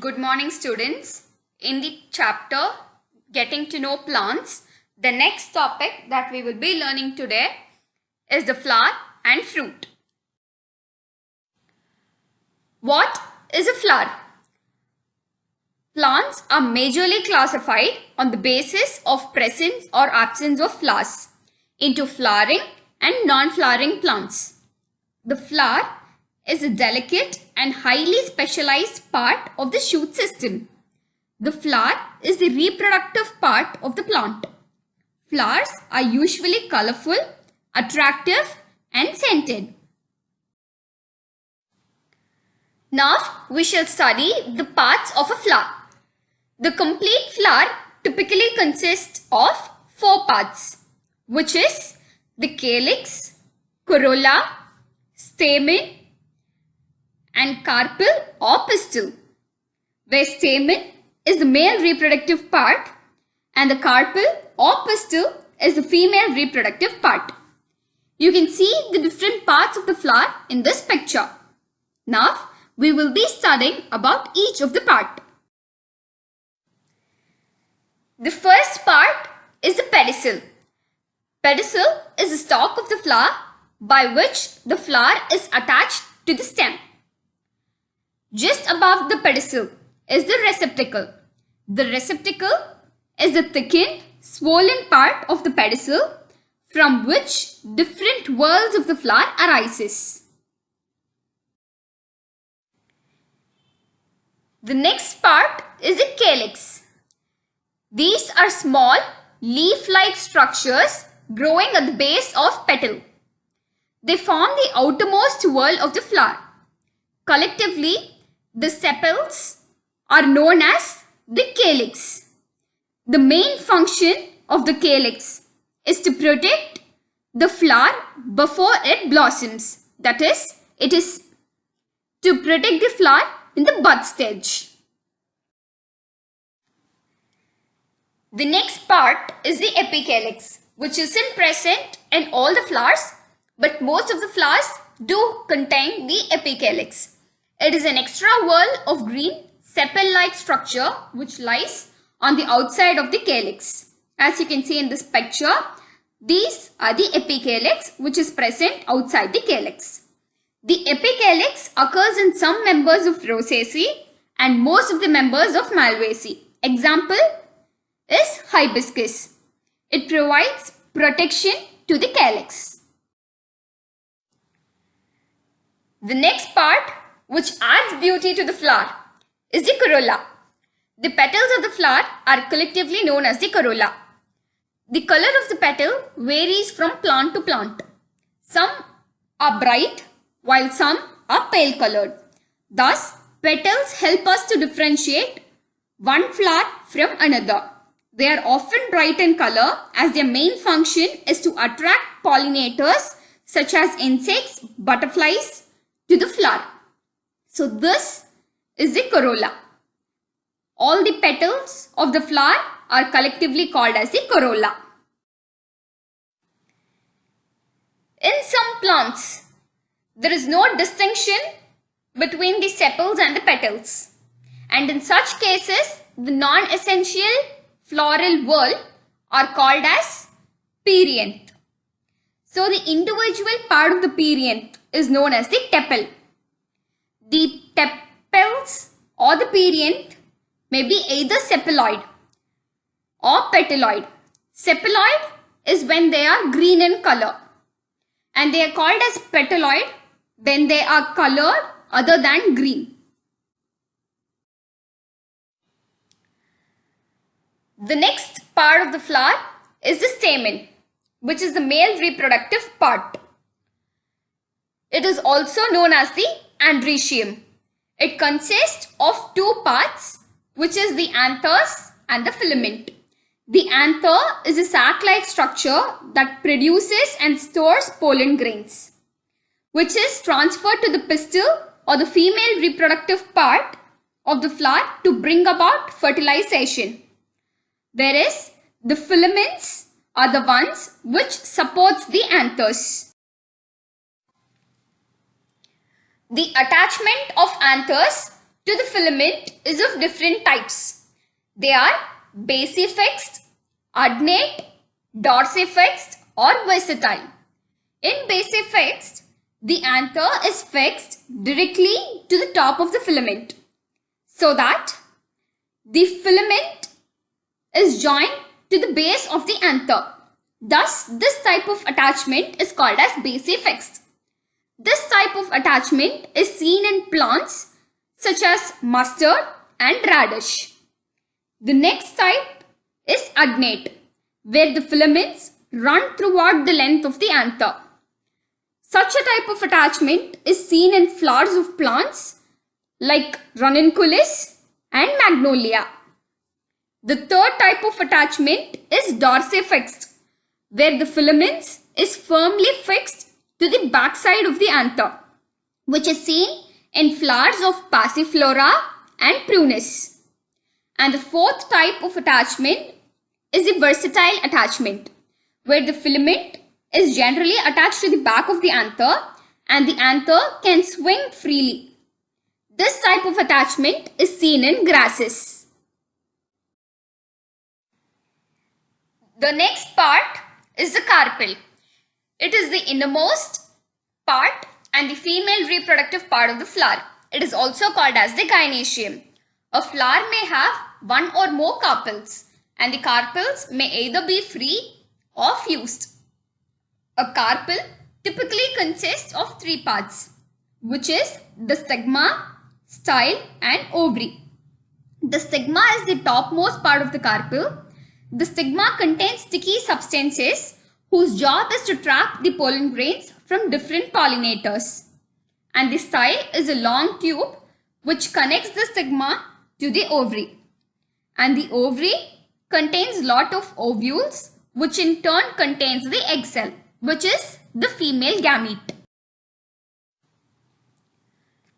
Good morning, students. In the chapter Getting to Know Plants, the next topic that we will be learning today is the flower and fruit. What is a flower? Plants are majorly classified on the basis of presence or absence of flowers into flowering and non-flowering plants. The flower is a delicate and highly specialized part of the shoot system. The flower is the reproductive part of the plant. Flowers are usually colorful, attractive, and scented. Now we shall study the parts of a flower. The complete flower typically consists of 4 parts, which is the calyx, corolla, stamen, and carpel or pistil, where stamen is the male reproductive part and the carpel or pistil is the female reproductive part. You can see the different parts of the flower in this picture. Now we will be studying about each of the part. The first part is the pedicel. Pedicel is the stalk of the flower by which the flower is attached to the stem. Just above the pedicel is the receptacle. The receptacle is the thickened, swollen part of the pedicel from which different whorls of the flower arises. The next part is the calyx. These are small leaf-like structures growing at the base of petal. They form the outermost whorl of the flower. Collectively, the sepals are known as the calyx. The main function of the calyx is to protect the flower before it blossoms. That is, it is to protect the flower in the bud stage. The next part is the epicalyx, which isn't present in all the flowers, but most of the flowers do contain the epicalyx. It is an extra whorl of green sepal-like structure which lies on the outside of the calyx. As you can see in this picture, these are the epicalyx which is present outside the calyx. The epicalyx occurs in some members of Rosaceae and most of the members of Malvaceae. Example is hibiscus. It provides protection to the calyx. The next part, which adds beauty to the flower, is the corolla. The petals of the flower are collectively known as the corolla. The color of the petal varies from plant to plant. Some are bright while some are pale colored. Thus, petals help us to differentiate one flower from another. They are often bright in color as their main function is to attract pollinators such as insects, butterflies to the flower. So this is the corolla. All the petals of the flower are collectively called as the corolla. In some plants, there is no distinction between the sepals and the petals. And in such cases, the non-essential floral whorl are called as perianth. So the individual part of the perianth is known as the tepal. The tepals or the perianth may be either sepaloid or petaloid. Sepaloid is when they are green in color and they are called as petaloid when they are colored other than green. The next part of the flower is the stamen, which is the male reproductive part. It is also known as the androecium. It consists of 2 parts, which is the anthers and the filament. The anther is a sac-like structure that produces and stores pollen grains, which is transferred to the pistil or the female reproductive part of the flower to bring about fertilization. Whereas the filaments are the ones which supports the anthers. The attachment of anthers to the filament is of different types. They are basifixed, adnate, dorsifixed or versatile. In basifixed, the anther is fixed directly to the top of the filament so that the filament is joined to the base of the anther. Thus, this type of attachment is called as basifixed. This type of attachment is seen in plants such as mustard and radish. The next type is adnate, where the filaments run throughout the length of the anther. Such a type of attachment is seen in flowers of plants like ranunculus and magnolia. The third type of attachment is dorsifixed, where the filaments is firmly fixed to the backside of the anther, which is seen in flowers of passiflora and prunus. And the fourth type of attachment is the versatile attachment, where the filament is generally attached to the back of the anther and the anther can swing freely. This type of attachment is seen in grasses. The next part is the carpel. It is the innermost part and the female reproductive part of the flower. It is also called as the gynoecium. A flower may have one or more carpels, and the carpels may either be free or fused. A carpel typically consists of three parts, which is the stigma, style and ovary. The stigma is the topmost part of the carpel. The stigma contains sticky substances whose job is to trap the pollen grains from different pollinators. And the style is a long tube which connects the stigma to the ovary. And the ovary contains lot of ovules, which in turn contains the egg cell, which is the female gamete.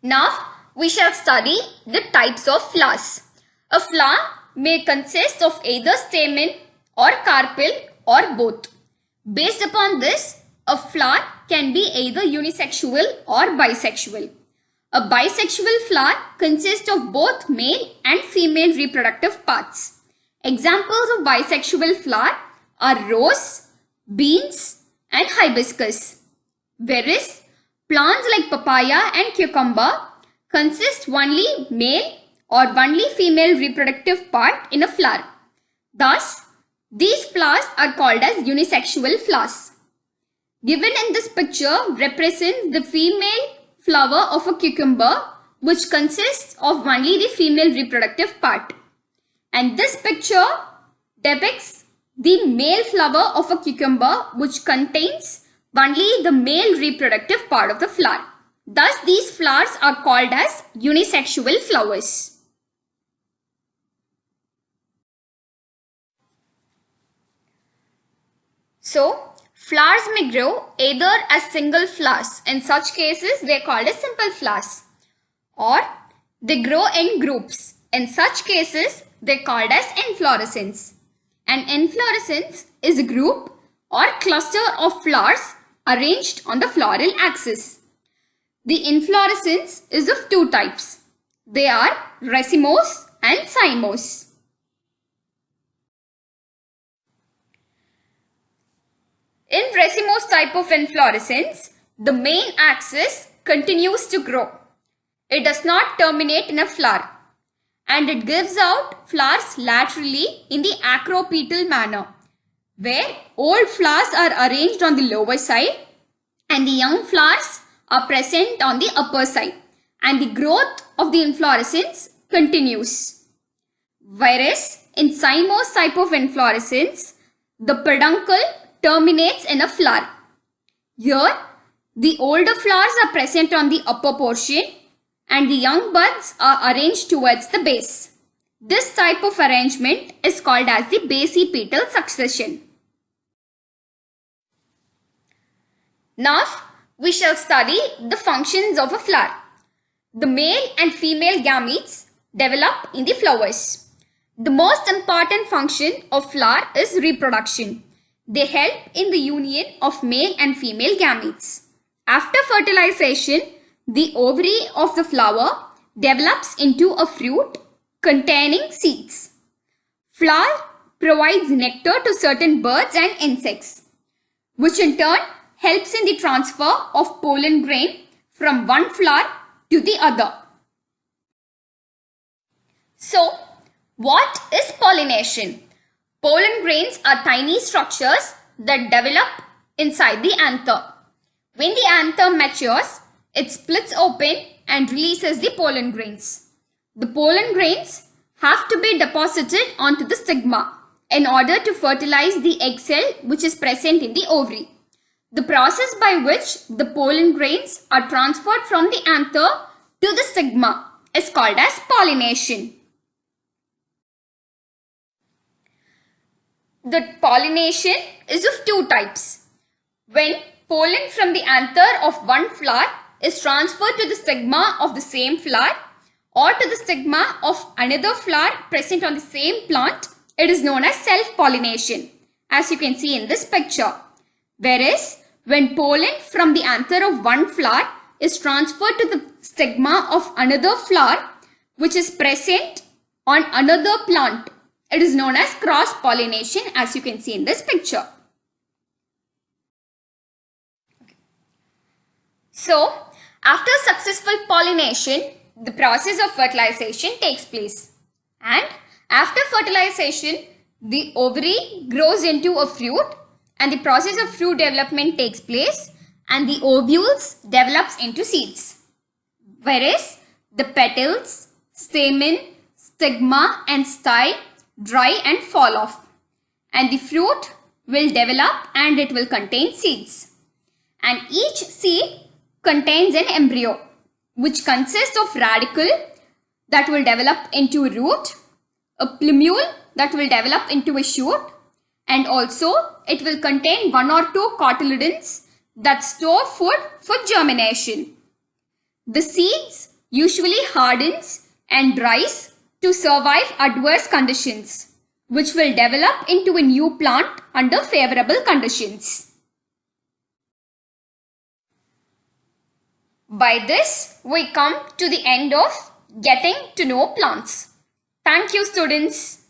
Now we shall study the types of flowers. A flower may consist of either stamen or carpel or both. Based upon this, a flower can be either unisexual or bisexual. A bisexual flower consists of both male and female reproductive parts. Examples of bisexual flower are rose, beans and hibiscus. Whereas plants like papaya and cucumber consist only male or only female reproductive part in a flower. Thus, these flowers are called as unisexual flowers. Given in this picture represents the female flower of a cucumber, which consists of only the female reproductive part. And this picture depicts the male flower of a cucumber, which contains only the male reproductive part of the flower. Thus, these flowers are called as unisexual flowers. So, flowers may grow either as single flowers. In such cases, they are called as simple flowers. Or they grow in groups. In such cases, they are called as inflorescence. An inflorescence is a group or cluster of flowers arranged on the floral axis. The inflorescence is of two types. They are racemose and cymose. In racemose type of inflorescence, the main axis continues to grow. It does not terminate in a flower, and it gives out flowers laterally in the acropetal manner, where old flowers are arranged on the lower side and the young flowers are present on the upper side, and the growth of the inflorescence continues. Whereas in cymose type of inflorescence, the peduncle terminates in a flower. Here, the older flowers are present on the upper portion and the young buds are arranged towards the base. This type of arrangement is called as the basipetal succession. Now, we shall study the functions of a flower. The male and female gametes develop in the flowers. The most important function of flower is reproduction. They help in the union of male and female gametes. After fertilization, the ovary of the flower develops into a fruit containing seeds. Flower provides nectar to certain birds and insects, which in turn helps in the transfer of pollen grain from one flower to the other. So, what is pollination? Pollen grains are tiny structures that develop inside the anther. When the anther matures, it splits open and releases the pollen grains. The pollen grains have to be deposited onto the stigma in order to fertilize the egg cell which is present in the ovary. The process by which the pollen grains are transferred from the anther to the stigma is called as pollination. The pollination is of two types. When pollen from the anther of one flower is transferred to the stigma of the same flower or to the stigma of another flower present on the same plant, it is known as self-pollination, as you can see in this picture. Whereas, when pollen from the anther of one flower is transferred to the stigma of another flower which is present on another plant, it is known as cross-pollination, as you can see in this picture. So, after successful pollination, the process of fertilization takes place. And after fertilization, the ovary grows into a fruit and the process of fruit development takes place and the ovules develops into seeds. Whereas the petals, stamen, stigma and style dry and fall off. And the fruit will develop and it will contain seeds. And each seed contains an embryo which consists of radicle that will develop into a root, a plumule that will develop into a shoot, and also it will contain one or two cotyledons that store food for germination. The seeds usually hardens and dries to survive adverse conditions, which will develop into a new plant under favorable conditions. By this, we come to the end of getting to know plants. Thank you, students.